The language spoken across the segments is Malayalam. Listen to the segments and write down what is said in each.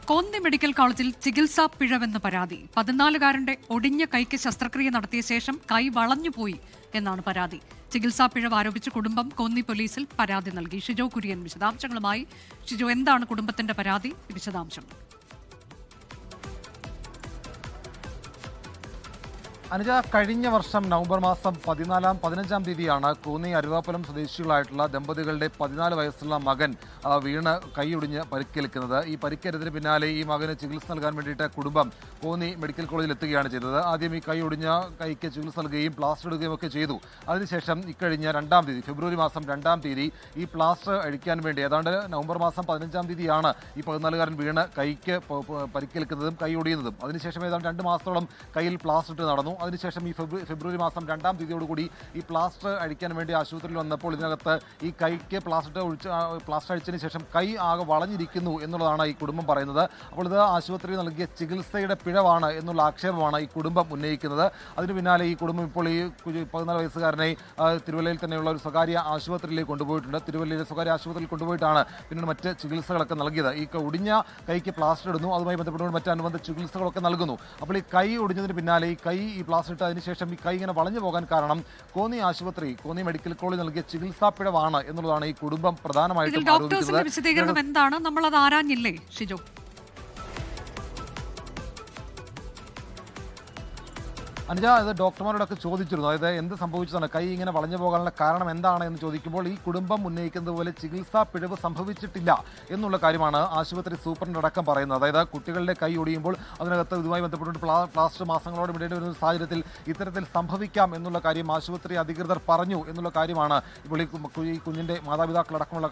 കോന്നി മെഡിക്കൽ കോളേജിൽ ചികിത്സാ പിഴവെന്ന് പരാതി. 14-കാരന്റെ ഒടിഞ്ഞ കൈക്ക് ശസ്ത്രക്രിയ നടത്തിയ ശേഷം കൈ വളഞ്ഞുപോയി എന്നാണ് പരാതി. ചികിത്സാ പിഴവ് ആരോപിച്ച് കുടുംബം കോന്നി പോലീസിൽ പരാതി നൽകി. ഷിജോ കുര്യൻ വിശദാംശങ്ങളുമായി. ഷിജോ, എന്താണ് കുടുംബത്തിന്റെ പരാതി? വിശദാംശം. അനുജ, കഴിഞ്ഞ വർഷം നവംബർ മാസം 15-ാം തീയതിയാണ് കോന്നി അരുവാപ്പുലം സ്വദേശികളായിട്ടുള്ള ദമ്പതികളുടെ 14 വയസ്സുള്ള മകൻ വീണ് കൈയൊടിഞ്ഞ് പരിക്കേൽക്കുന്നത്. ഈ പരിക്കേറ്റതിന് പിന്നാലെ ഈ മകന് ചികിത്സ നൽകാൻ വേണ്ടിയിട്ട് കുടുംബം കോന്നി മെഡിക്കൽ കോളേജിൽ എത്തുകയാണ് ചെയ്തത്. ആദ്യം ഈ കൈയൊടിഞ്ഞ കൈക്ക് ചികിത്സ നൽകുകയും പ്ലാസ്റ്റർ ഇടുകയും ഒക്കെ ചെയ്തു. അതിനുശേഷം ഇക്കഴിഞ്ഞ 2-ാം തീയതി, ഫെബ്രുവരി മാസം 2-ാം തീയതി ഈ പ്ലാസ്റ്റർ അഴിക്കാൻ വേണ്ടി, ഏതാണ്ട് നവംബർ മാസം 15-ാം തീയതിയാണ് ഈ 14-കാരൻ വീണ് കൈക്ക് പരിക്കേൽക്കുന്നതും കൈ ഒടിയുന്നതും. അതിനുശേഷം ഏതാണ്ട് 2 മാസത്തോളം കയ്യിൽ പ്ലാസ്റ്റർ ഇട്ട് നടന്നു. അതിനുശേഷം ഈ ഫെബ്രുവരി മാസം 2-ാം തീയതിയോടുകൂടി ഈ പ്ലാസ്റ്റർ അഴിക്കാൻ വേണ്ടി ആശുപത്രിയിൽ വന്നപ്പോൾ ഇതിനകത്ത് ഈ കൈക്ക് പ്ലാസ്റ്റർ അഴിച്ചതിന് ശേഷം കൈ ആകെ വളഞ്ഞിരിക്കുന്നു എന്നുള്ളതാണ് ഈ കുടുംബം പറയുന്നത്. അപ്പോൾ ഇത് ആശുപത്രിയിൽ നൽകിയ ചികിത്സയുടെ പിഴവാണ് എന്നുള്ള ആക്ഷേപമാണ് ഈ കുടുംബം ഉന്നയിക്കുന്നത്. അതിന് പിന്നാലെ ഈ കുടുംബം ഇപ്പോൾ ഈ 14 വയസ്സുകാരനെ തിരുവല്ലയിൽ തന്നെയുള്ള ഒരു സ്വകാര്യ ആശുപത്രിയിലേക്ക് കൊണ്ടുപോയിട്ടുണ്ട്. തിരുവല്ലയിലെ സ്വകാര്യ ആശുപത്രിയിൽ കൊണ്ടുപോയിട്ടാണ് പിന്നീട് മറ്റ് ചികിത്സകളൊക്കെ നൽകിയത്. ഈ ഒടിഞ്ഞ കൈക്ക് പ്ലാസ്റ്റർ ഇടുന്നു, അതുമായി ബന്ധപ്പെട്ടുകൊണ്ട് മറ്റ് അനുബന്ധ ചികിത്സകളൊക്കെ നൽകുന്നു. അപ്പോൾ ഈ കൈ ഒടിഞ്ഞതിന് പിന്നാലെ ഈ പ്ലാസ്റ്റർ ഇട്ട് അതിനുശേഷം ഈ കൈ ഇങ്ങനെ വളഞ്ഞു പോകാൻ കാരണം കോന്നി മെഡിക്കൽ കോളേജ് നൽകിയ ചികിത്സാ പിഴവാണ് എന്നുള്ളതാണ് ഈ കുടുംബം പ്രധാനമായിട്ടും ഡോക്ടേഴ്സിന്റെ വിശദീകരണം എന്താണ്? നമ്മളത് ആരാഞ്ഞില്ലേ ഷിജോ? അനുജ, ഇത് ഡോക്ടർമാരോടൊക്കെ ചോദിച്ചിരുന്നു. അതായത് എന്ത് സംഭവിച്ചതാണ്, കൈ ഇങ്ങനെ വളഞ്ഞു പോകാനുള്ള കാരണം എന്താണ് എന്ന് ചോദിക്കുമ്പോൾ ഈ കുടുംബം ഉന്നയിക്കുന്നത് പോലെ ചികിത്സാ പിഴവ് സംഭവിച്ചിട്ടില്ല എന്നുള്ള കാര്യമാണ് ആശുപത്രി സൂപ്രണ്ട് അടക്കം പറയുന്നത്. അതായത് കുട്ടികളുടെ കൈ ഒടിയുമ്പോൾ അതിനകത്ത് ഇതുമായി ബന്ധപ്പെട്ട് പ്ലാസ്റ്റർ മാസങ്ങളോട് ഇടേണ്ടി വരുന്ന സാഹചര്യത്തിൽ ഇത്തരത്തിൽ സംഭവിക്കാം എന്നുള്ള കാര്യം ആശുപത്രി അധികൃതർ പറഞ്ഞു എന്നുള്ള കാര്യമാണ് ഇപ്പോൾ ഈ കുഞ്ഞിൻ്റെ മാതാപിതാക്കളടക്കമുള്ള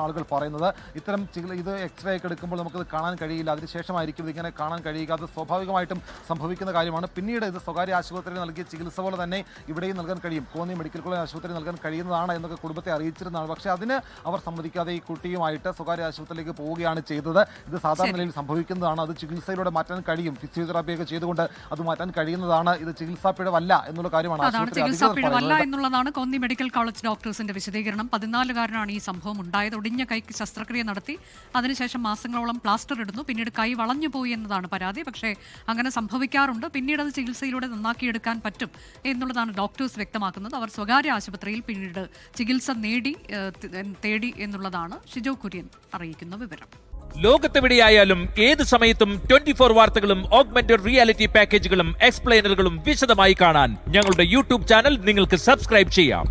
ആളുകൾ പറയുന്നത്. ഇത്തരം ഇത് എക്സ്റേ ഒക്കെ എടുക്കുമ്പോൾ നമുക്കത് കാണാൻ കഴിയില്ല, അതിനുശേഷമായിരിക്കും ഇതിങ്ങനെ കാണാൻ കഴിയുക. അത് സ്വാഭാവികമായിട്ടും സംഭവിക്കുന്ന കാര്യമാണ്. പിന്നീട് ഇത് സ്വകാര്യ ആശുപത്രിയിൽ നൽകിയ ചികിത്സ പോലെ തന്നെ ഇവിടെയും നൽകാൻ കഴിയും, കോന്നി മെഡിക്കൽ കോളേജ് ആശുപത്രി നൽകാൻ കഴിയുന്നതാണ് എന്നൊക്കെ കുടുംബത്തെ അറിയിച്ചിരുന്നതാണ്. പക്ഷേ അതിന് അവർ സമ്മതിക്കാതെ ഈ കുട്ടിയുമായിട്ട് സ്വകാര്യ ആശുപത്രിയിലേക്ക് പോവുകയാണ് ചെയ്തത്. ഇത് സാധാരണ നിലയിൽ സംഭവിക്കുന്നതാണ്. അത് ചികിത്സയിലൂടെ മാറ്റാൻ കഴിയും, ഫിസിയോതെറാപ്പിയൊക്കെ ചെയ്തുകൊണ്ട് അത് മാറ്റാൻ കഴിയുന്നതാണ്. ഇത് ചികിത്സാ പിഴവല്ല എന്നുള്ള കാര്യമാണ് എന്നുള്ളതാണ് കോന്നി മെഡിക്കൽ കോളേജ് ഡോക്ടേഴ്സിന്റെ വിശദീകരണം. 14-കാരനാണ് ഈ സംഭവം ഉണ്ടായത്. ഒടിഞ്ഞ കൈക്ക് ശസ്ത്രക്രിയ നടത്തി, അതിനുശേഷം മാസങ്ങളോളം പ്ലാസ്റ്റർ ഇടുന്നു, പിന്നീട് കൈ വളഞ്ഞുപോയി എന്നതാണ് പരാതി. പക്ഷേ അങ്ങനെ സംഭവിക്കാറുണ്ട്, പിന്നീട് അത് ചികിത്സയിലൂടെ നന്നാക്കിയെടുക്കാൻ പറ്റും എന്നുള്ളതാണ് ഡോക്ടേഴ്സ് വ്യക്തമാക്കുന്നത്. അവർ സ്വകാര്യ ആശുപത്രിയിൽ പിന്നീട് ചികിത്സ തേടി എന്നുള്ളതാണ് ഷിജോ കുര്യൻ അറിയിക്കുന്ന വിവരം. ലോകത്തെവിടെയായാലും ഏത് സമയത്തും 24 വാർത്തകളും ഓഗ്മെന്റഡ് റിയാലിറ്റി പാക്കേജുകളും എക്സ്പ്ലെയിനറുകളും വിശദമായി കാണാൻ ഞങ്ങളുടെ യൂട്യൂബ് ചാനൽ നിങ്ങൾക്ക് സബ്സ്ക്രൈബ് ചെയ്യാം.